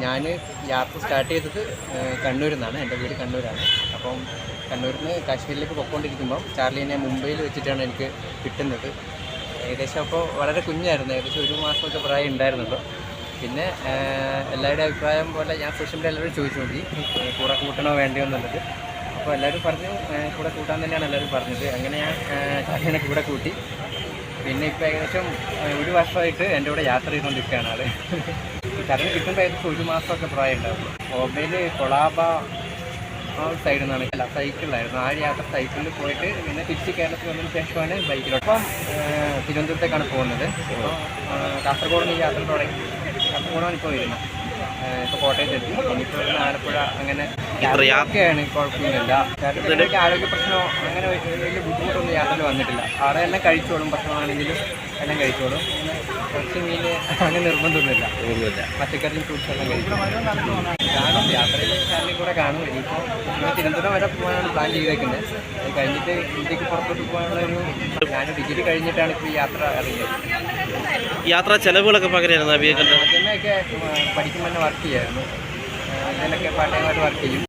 ഞാൻ യാത്ര സ്റ്റാർട്ട് ചെയ്തത് കണ്ണൂരിൽ നിന്നാണ്. എൻ്റെ വീട് കണ്ണൂരാണ്. അപ്പം കണ്ണൂരിൽ നിന്ന് കാശ്മീരിലേക്ക് പൊയ്ക്കൊണ്ടിരിക്കുമ്പം ചാർലീനെ മുംബൈയിൽ വെച്ചിട്ടാണ് എനിക്ക് കിട്ടുന്നത്. ഏകദേശം അപ്പോൾ വളരെ കുഞ്ഞായിരുന്നു, ഏകദേശം 1 മാസമൊക്കെ പ്രായം ഉണ്ടായിരുന്നുള്ളൂ. പിന്നെ എല്ലാവരുടെ അഭിപ്രായം പോലെ ഞാൻ സോഷ്യൽ മീഡിയ എല്ലാവരും ചോദിച്ചു നോക്കി കൂടെ കൂട്ടണോ വേണ്ടയോ എന്നുള്ളത്. അപ്പോൾ എല്ലാവരും പറഞ്ഞു കൂടെ കൂട്ടാൻ തന്നെയാണ് എല്ലാവരും പറഞ്ഞത്. അങ്ങനെ ഞാൻ ചാർലീനെ കൂടെ കൂട്ടി. പിന്നെ ഇപ്പോൾ ഏകദേശം 1 വർഷമായിട്ട് എൻ്റെ കൂടെ യാത്ര ചെയ്തുകൊണ്ടിരിക്കുകയാണ് ആൾ. കറണ്ട് കിട്ടുമ്പോൾ ഏകദേശം 1 മാസമൊക്കെ പ്രായം ഉണ്ടാവുള്ളൂ. മൊബൈൽ കൊളാബ ആ സൈഡിൽ നിന്നാണ്, അല്ല സൈക്കിളിലായിരുന്നു. ആ യാത്ര സൈക്കിളിൽ പോയിട്ട് പിന്നെ തിരിച്ച് കേരളത്തിൽ വന്നതിന് ശേഷമാണ് ബൈക്കിലോട്ട്. അപ്പം തിരുവനന്തപുരത്തേക്കാണ് പോകുന്നത്. ഇപ്പോൾ കാസർഗോഡ് നിന്ന് ഈ യാത്ര തുടങ്ങി. കാസർഗോഡാണ് ഇപ്പോൾ വരുന്നത്. ഇപ്പോൾ കോട്ടയത്തെത്തി. ഇനിയിപ്പോൾ വരുന്ന ആലപ്പുഴ. അങ്ങനെ യാത്രയൊക്കെയാണ്, കുഴപ്പമൊന്നുമില്ല. കാരണം എനിക്ക് ആരോഗ്യ പ്രശ്നമോ അങ്ങനെ വലിയ ബുദ്ധിമുട്ടൊന്നും യാത്രയിൽ വന്നിട്ടില്ല. അവിടെ എല്ലാം കഴിച്ചോളും, ഭക്ഷണമാണെങ്കിലും എല്ലാം കഴിച്ചോളും. കുറച്ച് മീൻ അങ്ങനെ നിർബന്ധമൊന്നുമില്ല. പച്ചക്കറിയും ഫ്രൂട്ട്സ് എല്ലാം കഴിക്കും. കാണും, യാത്രയിൽ ഫാമിലി കൂടെ കാണും. ഇനിയിപ്പോൾ തിരുവനന്തപുരം വരെ പോകാനാണ് പ്ലാൻ ചെയ്തേക്കുന്നത്. അത് കഴിഞ്ഞിട്ട് ഇന്ത്യക്ക് പുറത്തോട്ട് പോകാനുള്ളൊരു, ഞാൻ ഡിഗ്രി കഴിഞ്ഞിട്ടാണ് ഇപ്പോൾ ഈ യാത്ര ഇറങ്ങിയത്. യാത്രാ ചെലവുകളൊക്കെ പകരമായിരുന്നു. ആദ്യമൊക്കെ പഠിക്കുമ്പോൾ തന്നെ വർക്ക് ചെയ്യായിരുന്നു. ഇതിലൊക്കെ പാർട്ട് ടൈമായിട്ട് വർക്ക് ചെയ്യും.